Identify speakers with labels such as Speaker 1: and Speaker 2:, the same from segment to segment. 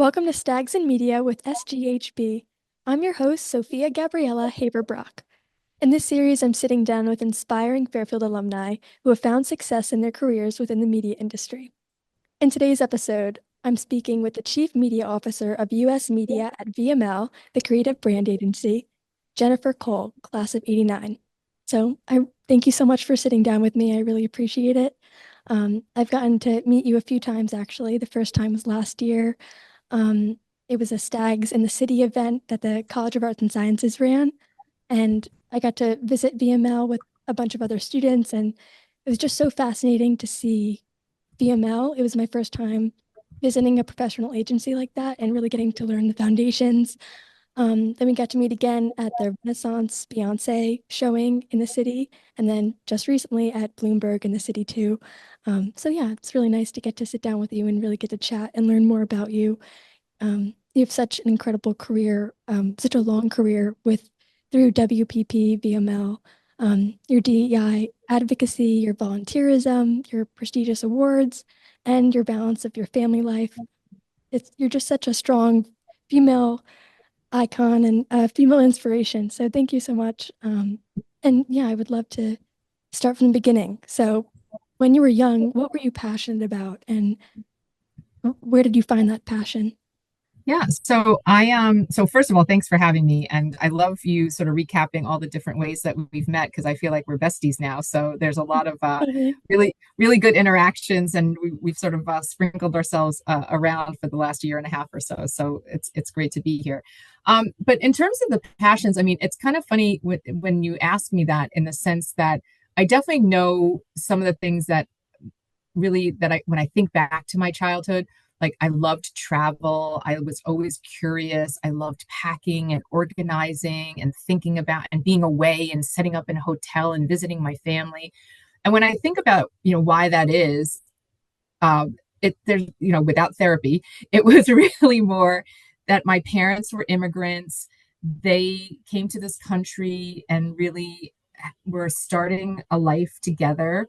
Speaker 1: Welcome to Stags and Media with SGHB. I'm your host, Sophia Gabriella Haber. In this series, I'm sitting down with inspiring Fairfield alumni who have found success in their careers within the media industry. In today's episode, I'm speaking with the Chief Media Officer of U.S. Media at VML, the creative brand agency, Jennifer Kohl, class of '89. So I thank you so much for sitting down with me. I really appreciate it. I've gotten to meet you a few times, actually. The first time was last year. Um, it was a Stags in the City event that the College of Arts and Sciences ran, and I got to visit VML with a bunch of other students, and it was just so fascinating to see VML. It was my first time visiting a professional agency like that and really getting to learn the foundations. Then we got to meet again at the Renaissance Beyonce showing in the city, and then just recently at Bloomberg in the city too. So yeah, it's really nice to get to sit down with you and really get to chat and learn more about you. You have such an incredible career, such a long career with through WPP, VML, your DEI advocacy, your volunteerism, your prestigious awards, and your balance of your family life. You're just such a strong female icon and female inspiration. So thank you so much. And yeah, I would love to start from the beginning. So when you were young, what were you passionate about, and where did you find that passion?
Speaker 2: Yeah, so first of all, thanks for having me. And I love you sort of recapping all the different ways that we've met because I feel like we're besties now. So there's a lot of
Speaker 1: Totally.
Speaker 2: really good interactions, and we've sort of sprinkled ourselves around for the last year and a half or so. So it's great to be here. But in terms of the passions, I mean, it's kind of funny when you ask me that, in the sense that I definitely know some of the things that really that I when I think back to my childhood. Like, I loved travel. I was always curious. I loved packing and organizing and thinking about and being away and setting up in a hotel and visiting my family. And when I think about, why that is, there's, without therapy, it was really more that my parents were immigrants. They came to this country and really were starting a life together,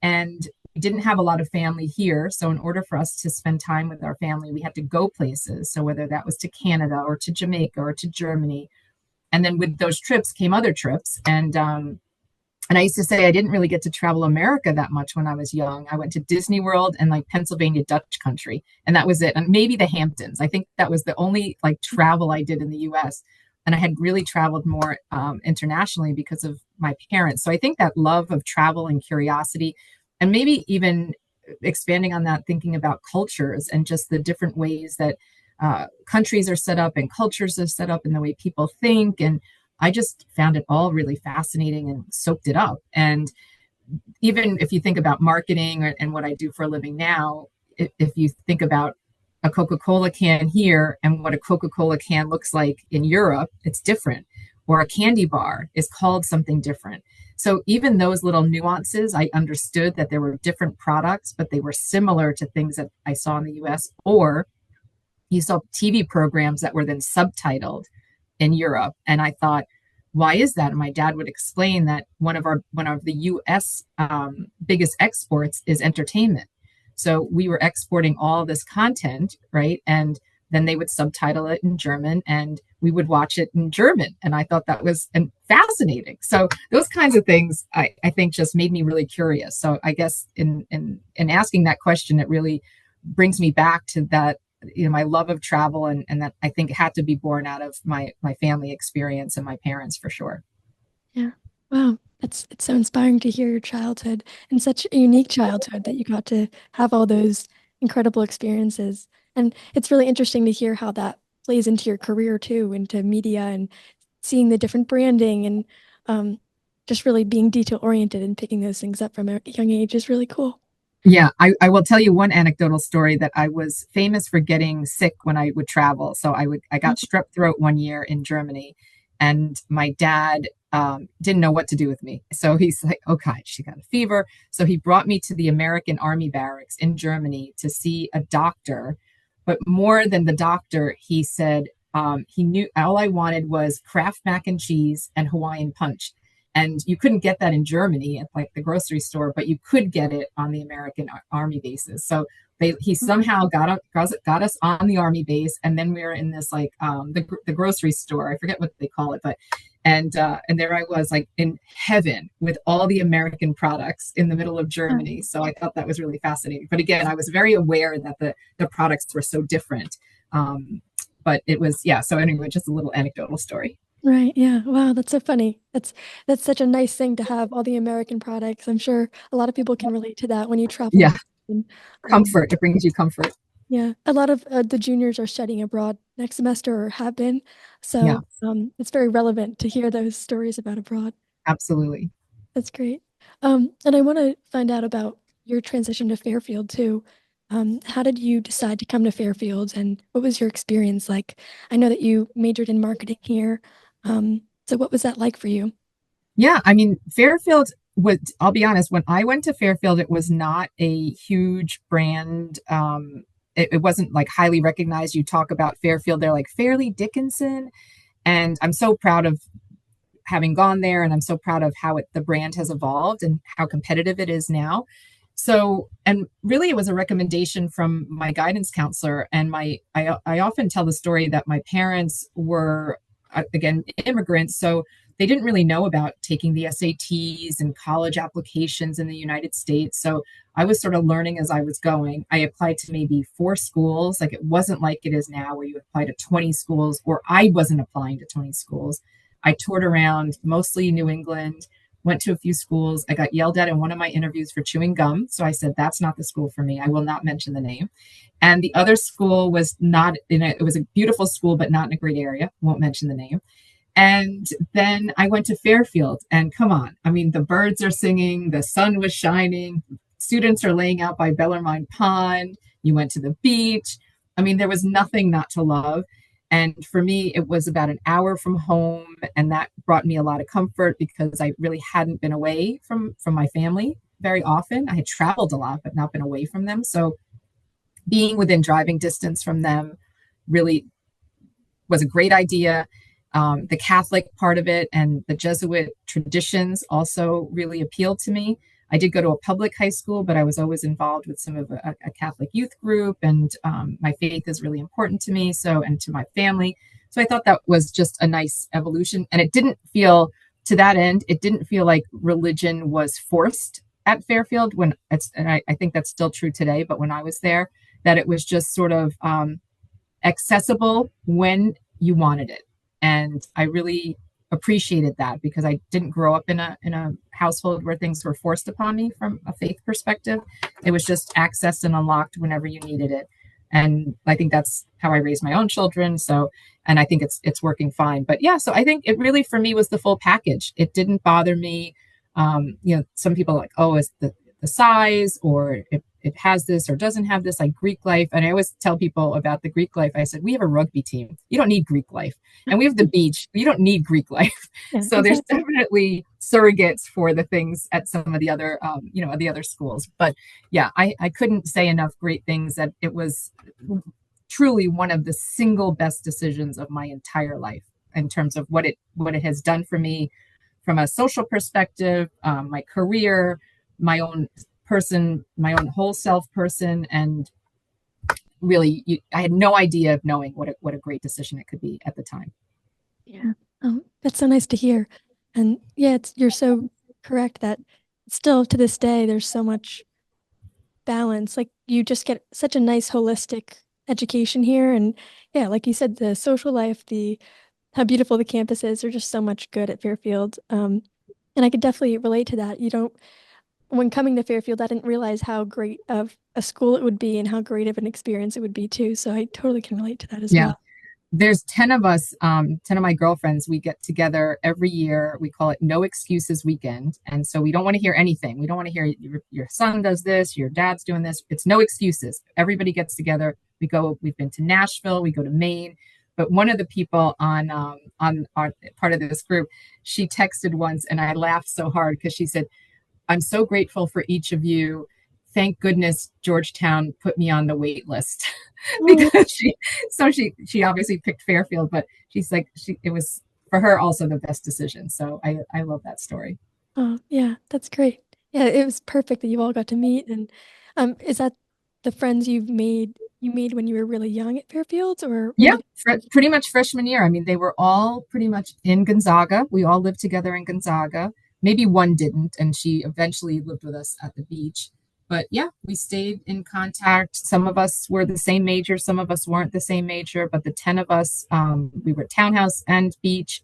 Speaker 2: and we didn't have a lot of family here. So in order for us to spend time with our family, we had to go places. So whether that was to Canada or to Jamaica or to Germany, and then with those trips came other trips. And I used to say I didn't really get to travel America that much when I was young. I went to Disney World and like Pennsylvania Dutch country, and that was it. And maybe the Hamptons. I think that was the only like travel I did in the U.S. And I had really traveled more internationally because of my parents. So I think that love of travel and curiosity, and maybe even expanding on that, thinking about cultures and just the different ways that countries are set up and cultures are set up and the way people think. And I just found it all really fascinating and soaked it up. And even if you think about marketing and what I do for a living now, if you think about a Coca-Cola can here and what a Coca-Cola can looks like in Europe, it's different. Or a candy bar is called something different. So even those little nuances, I understood that there were different products, but they were similar to things that I saw in the US. Or you saw TV programs that were then subtitled in Europe. And I thought, why is that? And my dad would explain that one of the US biggest exports is entertainment. So we were exporting all this content, right? And then they would subtitle it in German and we would watch it in German. And I thought that was fascinating. So those kinds of things, I think, just made me really curious. So I guess in asking that question, it really brings me back to that, my love of travel, and that I think had to be born out of my family experience and my parents for sure.
Speaker 1: Yeah. Wow. It's so inspiring to hear your childhood and such a unique childhood that you got to have all those incredible experiences. And it's really interesting to hear how that plays into your career too, into media and seeing the different branding and um, just really being detail oriented and picking those things up from a young age is really cool.
Speaker 2: Yeah, I will tell you one anecdotal story that I was famous for getting sick when I would travel. So I got strep throat one year in Germany, and my dad didn't know what to do with me. So he's like, "Okay, she got a fever." So he brought me to the American Army barracks in Germany to see a doctor. But more than the doctor, he said he knew all I wanted was Kraft mac and cheese and Hawaiian punch. And you couldn't get that in Germany at like the grocery store, but you could get it on the American Army bases. So he somehow got us on the Army base, and then we were in this like the grocery store. I forget what they call it, but and there I was like in heaven with all the American products in the middle of Germany. So I thought that was really fascinating. But again, I was very aware that the products were so different. But it was, yeah. So anyway, just a little anecdotal story.
Speaker 1: Right. Yeah. Wow. That's so funny. That's such a nice thing to have all the American products. I'm sure a lot of people can relate to that when you travel
Speaker 2: Yeah,
Speaker 1: abroad. And,
Speaker 2: comfort. It brings you comfort.
Speaker 1: yeah, a lot of the juniors are studying abroad next semester or have been,
Speaker 2: Yeah,
Speaker 1: so it's very relevant to hear those stories about abroad.
Speaker 2: absolutely.
Speaker 1: That's great. And I want to find out about your transition to Fairfield too. How did you decide to come to Fairfield, and what was your experience like? I know that you majored in marketing here. So what was that like for you?
Speaker 2: Yeah, I mean, Fairfield was, I'll be honest, when I went to Fairfield, it was not a huge brand. It wasn't like highly recognized. You talk about Fairfield, they're like Fairleigh Dickinson. And I'm so proud of having gone there, and I'm so proud of how the brand has evolved and how competitive it is now. So, and really, it was a recommendation from my guidance counselor. And I often tell the story that my parents were, again, immigrants. So they didn't really know about taking the SATs and college applications in the United States. So I was sort of learning as I was going. I applied to maybe 4 schools. Like it wasn't like it is now where you apply to 20 schools, or I wasn't applying to 20 schools. I toured around mostly New England, went to a few schools. I got yelled at in one of my interviews for chewing gum. So I said, that's not the school for me. I will not mention the name. And the other school was not it was a beautiful school, but not in a great area. Won't mention the name. And then I went to Fairfield, and come on, I mean, the birds are singing, the sun was shining, students are laying out by Bellarmine Pond. You went to the beach. I mean, there was nothing not to love. And for me, it was about an hour from home, and that brought me a lot of comfort because I really hadn't been away from my family very often. I had traveled a lot, but not been away from them. So being within driving distance from them really was a great idea. The Catholic part of it and the Jesuit traditions also really appealed to me. I did go to a public high school, but I was always involved with some of a Catholic youth group, and my faith is really important to me. So, and to my family. So I thought that was just a nice evolution. And it didn't feel, to that end, it didn't feel like religion was forced at Fairfield when it's, and I think that's still true today, but when I was there, that it was just sort of accessible when you wanted it. And I really appreciated that because I didn't grow up in a household where things were forced upon me from a faith perspective. It was just accessed and unlocked whenever you needed it. And I think that's how I raised my own children. So, and I think it's working fine. But yeah, so I think it really for me was the full package. It didn't bother me. Some people are like, oh, it's the size, or it has this or doesn't have this, like Greek life. And I always tell people about the Greek life. I said, we have a rugby team. You don't need Greek life. And we have the beach. You don't need Greek life.
Speaker 1: Yeah,
Speaker 2: So there's
Speaker 1: exactly.
Speaker 2: definitely surrogates for the things at some of the other, the other schools. But yeah, I couldn't say enough great things that it was truly one of the single best decisions of my entire life in terms of what it has done for me from a social perspective, my career, my own person, my own whole self person, and really, I had no idea of knowing what a great decision it could be at the time.
Speaker 1: Yeah. That's so nice to hear. And yeah, you're so correct that still to this day, there's so much balance. Like you just get such a nice holistic education here. And yeah, like you said, the social life, the how beautiful the campus is, there's just so much good at Fairfield. And I could definitely relate to that. You don't, when coming to Fairfield, I didn't realize how great of a school it would be and how great of an experience it would be too. So I totally can relate to that as
Speaker 2: Yeah.
Speaker 1: well.
Speaker 2: There's 10 of us, 10 of my girlfriends. We get together every year. We call it No Excuses Weekend. And so we don't want to hear anything. We don't want to hear your son does this, your dad's doing this. It's no excuses. Everybody gets together. We've been to Nashville, we go to Maine. But one of the people on our part of this group, she texted once, and I laughed so hard because she said, I'm so grateful for each of you. Thank goodness Georgetown put me on the wait list
Speaker 1: Oh,
Speaker 2: because she obviously picked Fairfield, but she's like, it was for her also the best decision. So I love that story.
Speaker 1: Oh, yeah, that's great. Yeah, it was perfect that you all got to meet. And is that the friends you made when you were really young at Fairfield, or when
Speaker 2: Yeah,
Speaker 1: did
Speaker 2: pretty much freshman year. I mean, they were all pretty much in Gonzaga. We all lived together in Gonzaga. Maybe one didn't, and she eventually lived with us at the beach. But yeah, we stayed in contact. Some of us were the same major, some of us weren't the same major, but the 10 of us, we were townhouse and beach,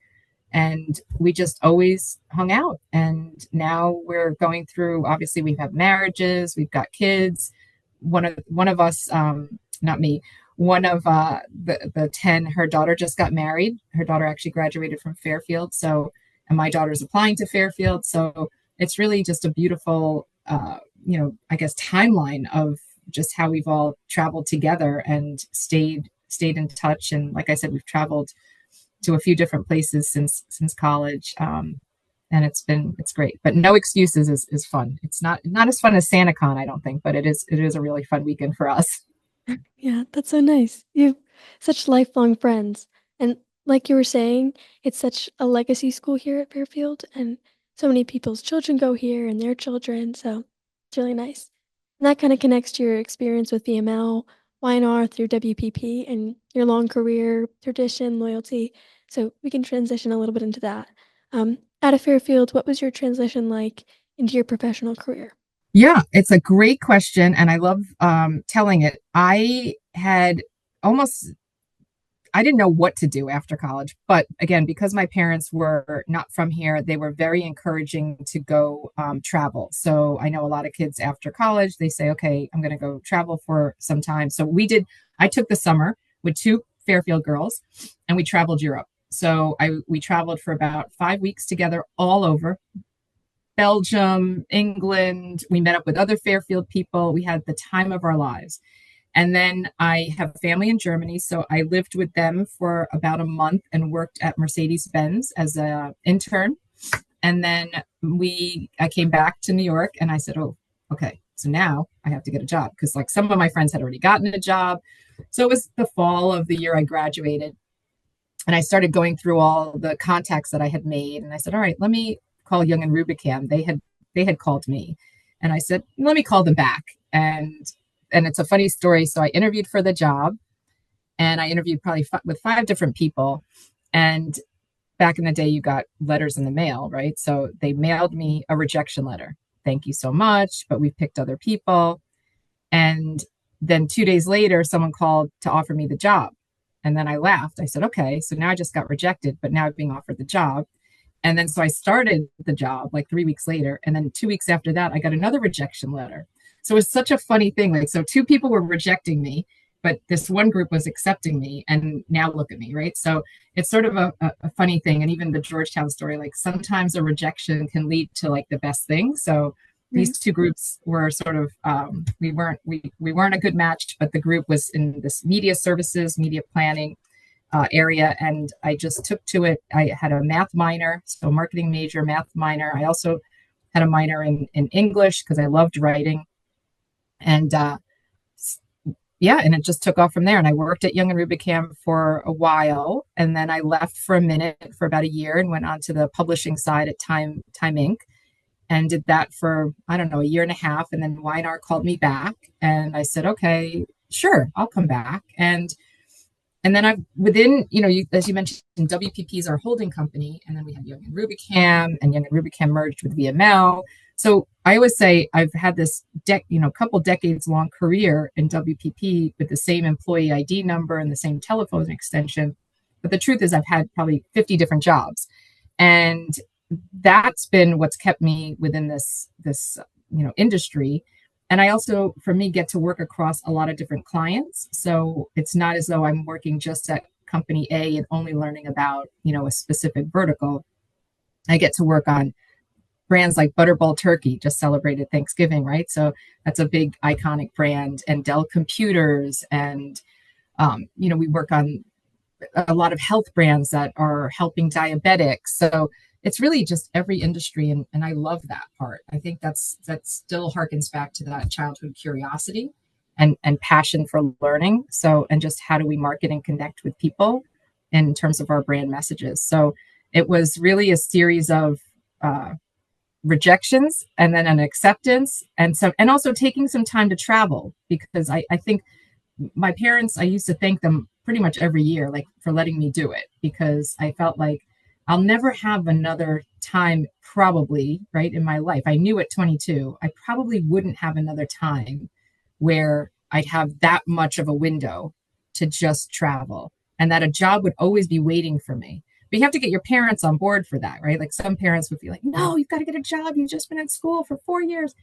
Speaker 2: and we just always hung out. And now we're going through, obviously, we have marriages, we've got kids. One of us, not me, one of the 10, her daughter just got married. Her daughter actually graduated from Fairfield. So, and my daughter's applying to Fairfield. So it's really just a beautiful, I guess, timeline of just how we've all traveled together and stayed in touch. And like I said, we've traveled to a few different places since college. And it's great, but no excuses is fun. It's not as fun as SantaCon, I don't think, but it is a really fun weekend for us.
Speaker 1: Yeah, that's so nice. You've such lifelong friends. And like you were saying, it's such a legacy school here at Fairfield, and so many people's children go here and their children, so it's really nice. And that kind of connects to your experience with VML, Y&R through WPP, and your long career, tradition, loyalty. So we can transition a little bit into that. Out of Fairfield, what was your transition like into your professional career?
Speaker 2: Yeah, it's a great question, and I love telling it. Almost I didn't know what to do after college, but again, because my parents were not from here, they were very encouraging to go travel. So I know a lot of kids after college, they say, "Okay, I'm going to go travel for some time." So we did. I took the summer with two Fairfield girls, and we traveled Europe. So we traveled for about 5 weeks together, all over Belgium, England. We met up with other Fairfield people. We had the time of our lives. And then I have family in Germany, so I lived with them for about a month and worked at Mercedes-Benz as an intern. And then I came back to New York, and I said, "Oh, okay, so now I have to get a job," because like some of my friends had already gotten a job. So it was the fall of the year I graduated, and I started going through all the contacts that I had made, and I said, "All right, let me call Young and Rubicam." They had called me, and I said, "Let me call them back." And it's a funny story. So I interviewed for the job, and I interviewed probably with five different people. And back in the day, you got letters in the mail, right? So they mailed me a rejection letter. "Thank you so much, but we've picked other people." And then 2 days later, someone called to offer me the job. And then I laughed. I said, "Okay, so now I just got rejected, but now I'm being offered the job." And then so I started the job like 3 weeks later. And then 2 weeks after that, I got another rejection letter. So it's such a funny thing. Like, so two people were rejecting me, but this one group was accepting me. And now look at me, right? So it's sort of a funny thing. And even the Georgetown story, like sometimes a rejection can lead to like the best thing. So
Speaker 1: Right.
Speaker 2: these two groups were sort of we weren't a good match, but the group was in this media services, media planning area, and I just took to it. I had a math minor, so marketing major, math minor. I also had a minor in English because I loved writing, and yeah, and it just took off from there. And I worked at Young and Rubicam for a while, and then I left for a minute for about a year and went on to the publishing side at Time Inc. and did that for, I don't know, a year and a half. And then YNR called me back, and I said, "Okay, sure, I'll come back." And then within, as you mentioned, WPP is our holding company, and then we have Young and Rubicam, and Young and Rubicam merged with VML. So I always say I've had this couple decades long career in WPP with the same employee ID number and the same telephone extension. But the truth is, I've had probably 50 different jobs, and that's been what's kept me within this industry. And I also, for me, get to work across a lot of different clients. So it's not as though I'm working just at company A and only learning about, a specific vertical. I get to work on brands like Butterball Turkey, just celebrated Thanksgiving, right? So that's a big iconic brand, and Dell Computers. And, we work on a lot of health brands that are helping diabetics. So it's really just every industry, and I love that part. I think that still harkens back to that childhood curiosity and passion for learning. So, and just how do we market and connect with people in terms of our brand messages. So It was really a series of uh, rejections and then an acceptance, and also taking some time to travel, because I think my parents, I used to thank them pretty much every year, like for letting me do it, because I felt like I'll never have another time, probably, right, in my life. I knew at 22, I probably wouldn't have another time where I'd have that much of a window to just travel, and that a job would always be waiting for me. But you have to get your parents on board for that, right? Like some parents would be like, no, you've got to get a job. You've just been in school for 4 years.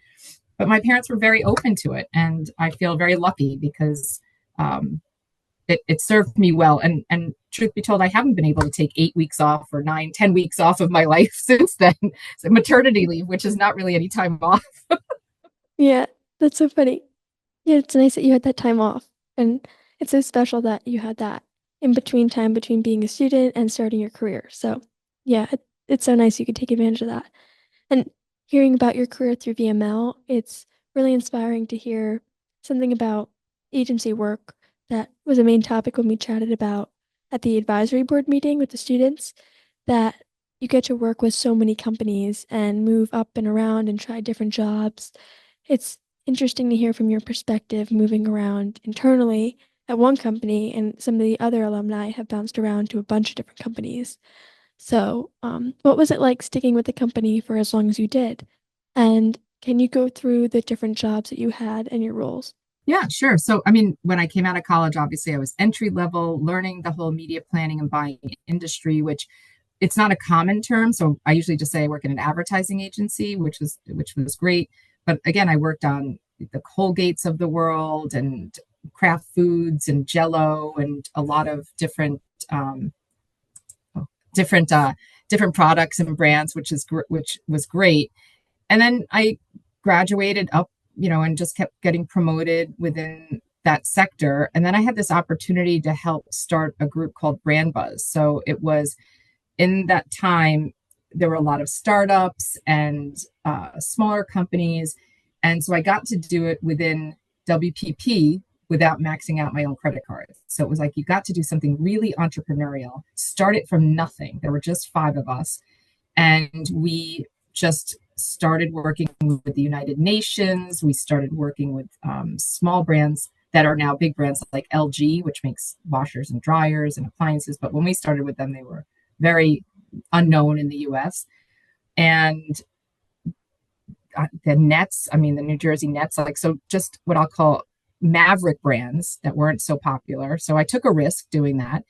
Speaker 2: But my parents were very open to it. And I feel very lucky because um, it served me well. And truth be told, I haven't been able to take 8 weeks off or 9, 10 weeks off of my life since then. So maternity leave, which is not really any time off.
Speaker 1: Yeah, that's so funny. Yeah, it's nice that you had that time off. And it's so special that you had that in between time between being a student and starting your career. So, yeah, it's so nice you could take advantage of that. And hearing about your career through VML, it's really inspiring to hear something about agency work that was a main topic when we chatted about at the advisory board meeting with the students, that you get to work with so many companies and move up and around and try different jobs. It's interesting to hear from your perspective moving around internally at one company, and some of the other alumni have bounced around to a bunch of different companies. So, what was it like sticking with the company for as long as you did? And can you go through the different jobs that you had and your roles?
Speaker 2: Yeah, sure. So, I mean, when I came out of college, obviously I was entry level, learning the whole media planning and buying industry, which it's not a common term. So I usually just say I work in an advertising agency, which was great. But again, I worked on the Colgates of the world and Kraft Foods and Jello and a lot of um, different different products and brands, which was great. And then I graduated up, and just kept getting promoted within that sector. And then I had this opportunity to help start a group called Brand Buzz. So it was in that time, there were a lot of startups and smaller companies. And so I got to do it within WPP without maxing out my own credit card. So it was like you got to do something really entrepreneurial, start it from nothing. There were just five of us. And we just started working with the United Nations. We started working with small brands that are now big brands like LG, which makes washers and dryers and appliances. But when we started with them, they were very unknown in the US. And the Nets, I mean, the New Jersey Nets, like, so just what I'll call maverick brands that weren't so popular. So I took a risk doing that.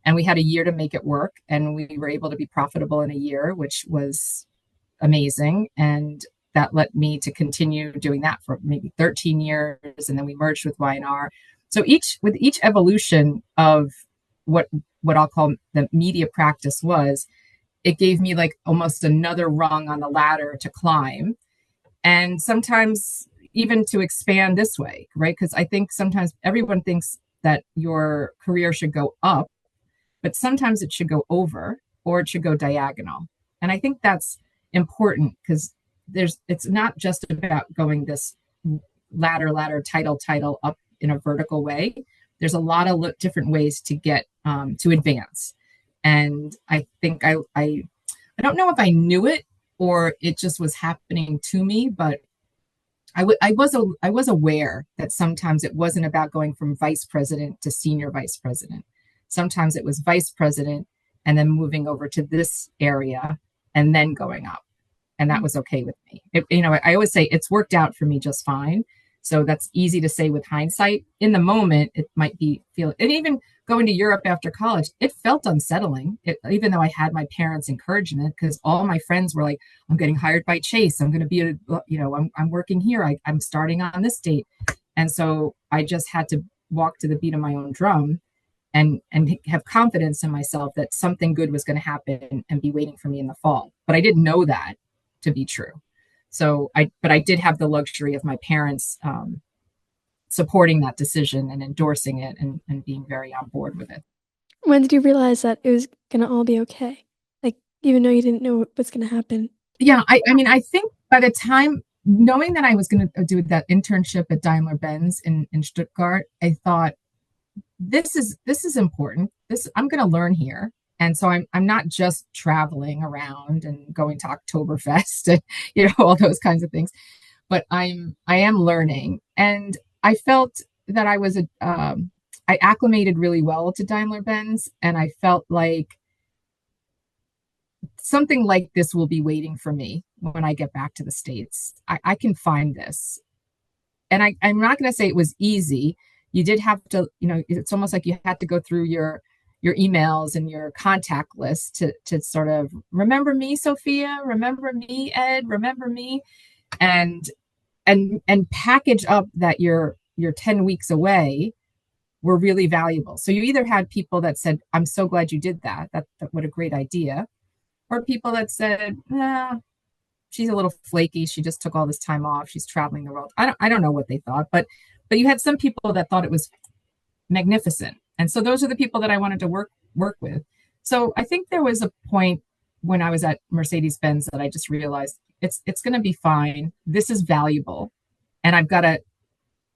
Speaker 2: And we had a year to make it work. And we were able to be profitable in a year, which was amazing. And that led me to continue doing that for maybe 13 years. And then we merged with Y&R. So with each evolution of what I'll call the media practice was, it gave me like almost another rung on the ladder to climb. And sometimes even to expand this way, right? Because I think sometimes everyone thinks that your career should go up, but sometimes it should go over or it should go diagonal. And I think that's important because it's not just about going this ladder, title up in a vertical way. There's a lot of different ways to get to advance. And I think I don't know if I knew it or it just was happening to me, but I was aware that sometimes it wasn't about going from vice president to senior vice president. Sometimes it was vice president and then moving over to this area and then going up. And that was okay with me. I always say it's worked out for me just fine. So that's easy to say with hindsight. In the moment, it might and even going to Europe after college, it felt unsettling, even though I had my parents' encouragement, because all my friends were like, I'm getting hired by Chase. I'm going to be, I'm working here. I'm starting on this date. And so I just had to walk to the beat of my own drum and have confidence in myself that something good was going to happen and be waiting for me in the fall. But I didn't know that to be true. But I did have the luxury of my parents supporting that decision and endorsing it and being very on board with it.
Speaker 1: When did you realize that it was gonna all be okay? Like, even though you didn't know what was gonna happen.
Speaker 2: Yeah, I mean, I think by the time knowing that I was going to do that internship at Daimler Benz in Stuttgart, I thought this is important. I'm going to learn here. And so I'm not just traveling around and going to Oktoberfest and all those kinds of things, but I am learning. And I felt that I acclimated really well to Daimler Benz, and I felt like something like this will be waiting for me when I get back to the States. I can find this. And I'm not going to say it was easy. You did have to, it's almost like you had to go through your emails and your contact list to sort of remember me, Sophia, remember me, Ed, remember me, and and package up that you're 10 weeks away were really valuable. So you either had people that said, I'm so glad you did that. That what a great idea. Or people that said, she's a little flaky. She just took all this time off. She's traveling the world. I don't know what they thought, but you had some people that thought it was magnificent. And so those are the people that I wanted to work with. So I think there was a point when I was at Mercedes-Benz that I just realized it's going to be fine. This is valuable. And I've got to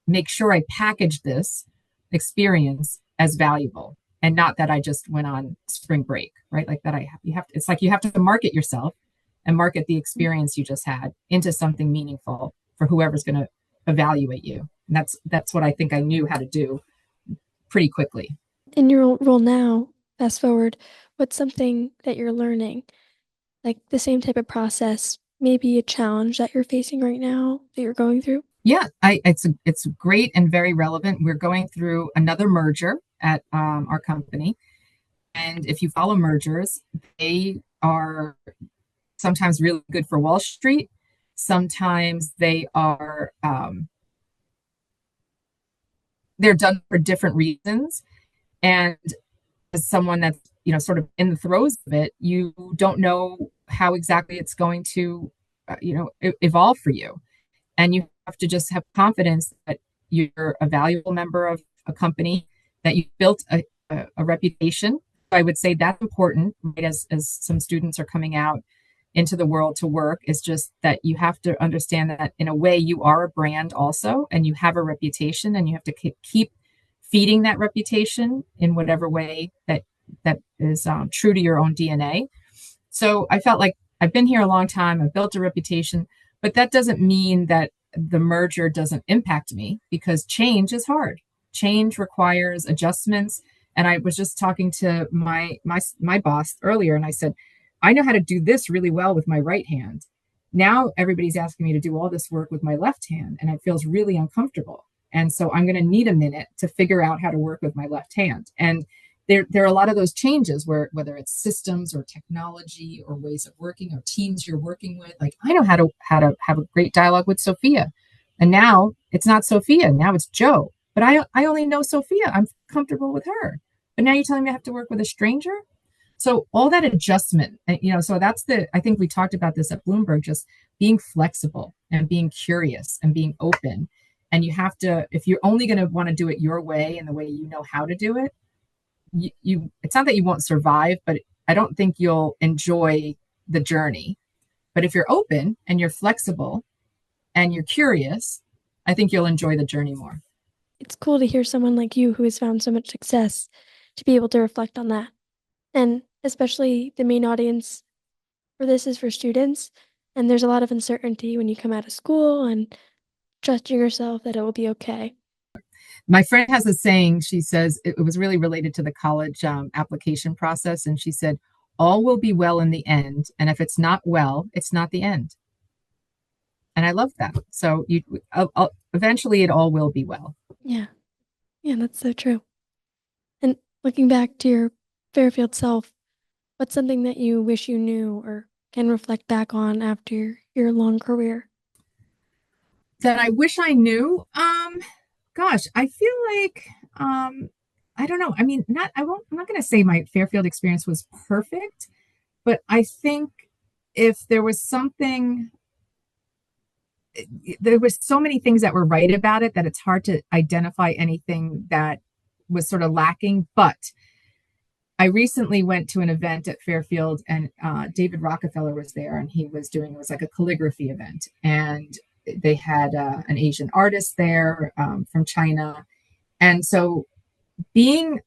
Speaker 2: make sure I package this experience as valuable and not that I just went on spring break, right? Like that it's like you have to market yourself and market the experience you just had into something meaningful for whoever's going to evaluate you. And that's what I think I knew how to do pretty quickly.
Speaker 1: In your role now, fast forward, what's something that you're learning? Like the same type of process, maybe a challenge that you're facing right now that you're going through?
Speaker 2: Yeah, it's great and very relevant. We're going through another merger at our company, and if you follow mergers, they are sometimes really good for Wall Street. Sometimes they're done for different reasons, and as someone that's sort of in the throes of it, you don't know how exactly it's going to evolve for you, and you have to just have confidence that you're a valuable member of a company, that you built a reputation. I would say that's important, right? As some students are coming out into the world to work, is just that you have to understand that in a way you are a brand also, and you have a reputation, and you have to keep feeding that reputation in whatever way that is true to your own DNA. So I felt like I've been here a long time, I've built a reputation, but that doesn't mean that the merger doesn't impact me, because change is hard. Change requires adjustments. And I was just talking to my boss earlier, and I said, I know how to do this really well with my right hand. Now everybody's asking me to do all this work with my left hand, and it feels really uncomfortable. And so I'm going to need a minute to figure out how to work with my left hand. And there are a lot of those changes whether it's systems or technology or ways of working or teams you're working with. Like I know how to have a great dialogue with Sophia, and now it's not Sophia. Now it's Joe. But I only know Sophia. I'm comfortable with her. But now you're telling me I have to work with a stranger. So all that adjustment, so I think we talked about this at Bloomberg, just being flexible and being curious and being open. And you have to, if you're only going to want to do it your way and the way you know how to do it, it's not that you won't survive, but I don't think you'll enjoy the journey. But if you're open and you're flexible and you're curious, I think you'll enjoy the journey more.
Speaker 1: It's cool to hear someone like you who has found so much success to be able to reflect on that. And especially the main audience for this is for students. And there's a lot of uncertainty when you come out of school and trusting yourself that it will be okay.
Speaker 2: My friend has a saying. She says it was really related to the college application process. And she said, all will be well in the end. And if it's not well, it's not the end. And I love that. So eventually it all will be well.
Speaker 1: Yeah. Yeah, that's so true. And looking back to your Fairfield self, what's something that you wish you knew or can reflect back on after your long career?
Speaker 2: That I wish I knew. Gosh, I feel like I don't know. I mean, I'm not going to say my Fairfield experience was perfect, but I think if there was something, there was so many things that were right about it that it's hard to identify anything that was sort of lacking. But I recently went to an event at Fairfield, and David Rockefeller was there, and it was like a calligraphy event, and they had an Asian artist there from China. And so being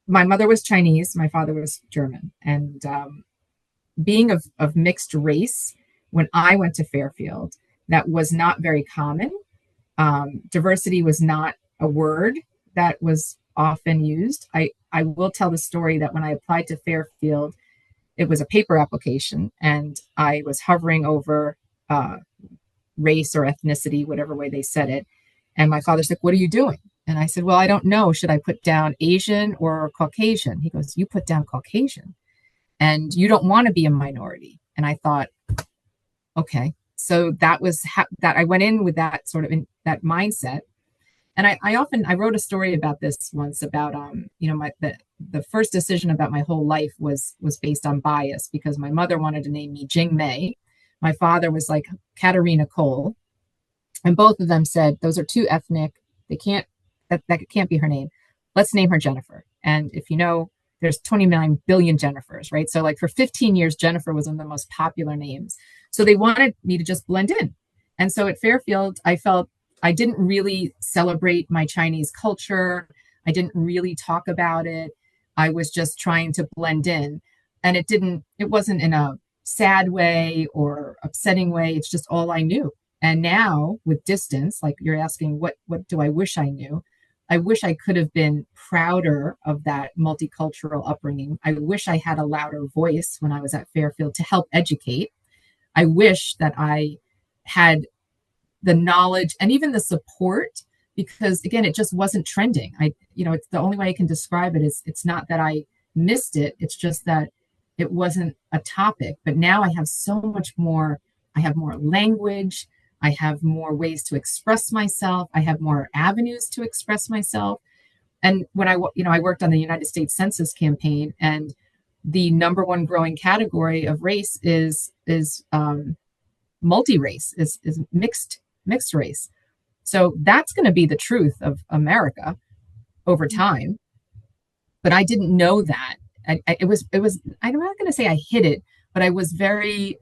Speaker 2: my mother was Chinese, my father was German, and being of mixed race, when I went to Fairfield, that was not very common. Diversity was not a word that was often used. I will tell the story that when I applied to Fairfield, it was a paper application, and I was hovering over uh, race or ethnicity, whatever way they said it. And my father's like, "What are you doing?" And I said, "Well, I don't know. Should I put down Asian or Caucasian?" He goes, "You put down Caucasian, and you don't want to be a minority." And I thought, okay. So that was that I went in with that sort of that mindset. And I wrote a story about this once about my the first decision about my whole life was based on bias because my mother wanted to name me Jing Mei. My father was like Katerina Kohl, and both of them said those are too ethnic. They can't that can't be her name. Let's name her Jennifer. And if you know, there's 29 billion Jennifers, right? So like for 15 years, Jennifer was one of the most popular names. So they wanted me to just blend in. And so at Fairfield, I felt I didn't really celebrate my Chinese culture. I didn't really talk about it. I was just trying to blend in. And it wasn't in a sad way or upsetting way. It's just all I knew. And now with distance, like you're asking, what do I wish I knew? I wish I could have been prouder of that multicultural upbringing. I wish I had a louder voice when I was at Fairfield to help educate. I wish that I had the knowledge and even the support because again it just wasn't trending. It's the only way I can describe it is it's not that I missed it, it's just that it wasn't a topic. But now I have so much more. I have more language, I have more ways to express myself, I have more avenues to express myself. And when I worked on the United States Census campaign, and the number one growing category of race is multi-race, is mixed race. So that's going to be the truth of America over time. But I didn't know that. It was. I'm not going to say I hid it, but I was very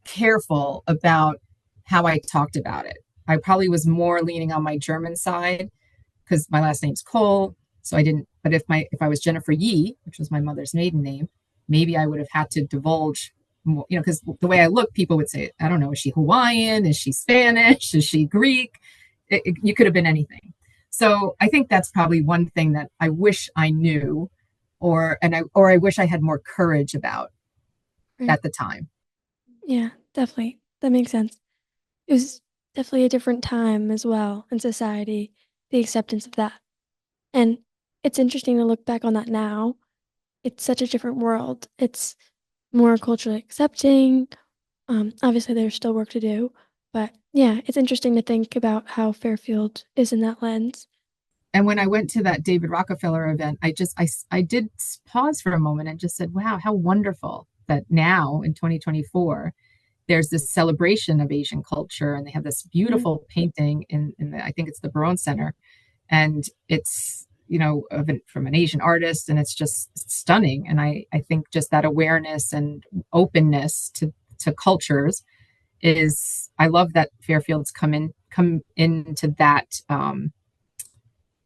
Speaker 2: careful about how I talked about it. I probably was more leaning on my German side because my last name's Kohl. So I didn't. But if I was Jennifer Yee, which was my mother's maiden name, maybe I would have had to divulge more, because the way I look, people would say, I don't know, is she Hawaiian? Is she Spanish? Is she Greek? You could have been anything. So I think that's probably one thing that I wish I knew, or I wish I had more courage about
Speaker 1: Right.
Speaker 2: at the time.
Speaker 1: Yeah, definitely. That makes sense. It was definitely a different time as well in society, the acceptance of that. And it's interesting to look back on that now. It's such a different world. It's more culturally accepting. Obviously, there's still work to do, but yeah, it's interesting to think about how Fairfield is in that lens.
Speaker 2: And when I went to that David Rockefeller event, I did pause for a moment and just said, wow, how wonderful that now in 2024 there's this celebration of Asian culture, and they have this
Speaker 1: Mhm.
Speaker 2: beautiful painting in I think it's the Barone Center, and it's from an Asian artist, and it's just stunning. And I think just that awareness and openness to cultures is, I love that Fairfield's come into that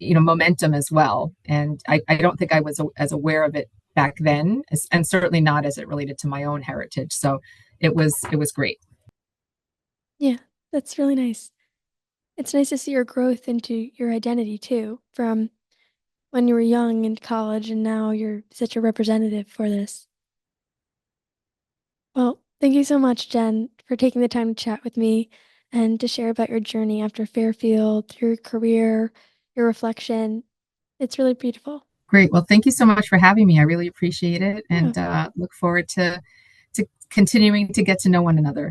Speaker 2: momentum as well. And I don't think I was as aware of it back then, and certainly not as it related to my own heritage. So it was great.
Speaker 1: Yeah, that's really nice. It's nice to see your growth into your identity too, from when you were young in college and now you're such a representative for this. Well, thank you so much, Jen, for taking the time to chat with me and to share about your journey after Fairfield, your career, your reflection. It's really beautiful.
Speaker 2: Great. Well, thank you so much for having me. I really appreciate it,
Speaker 1: Yeah.
Speaker 2: and look forward to continuing to get to know one another.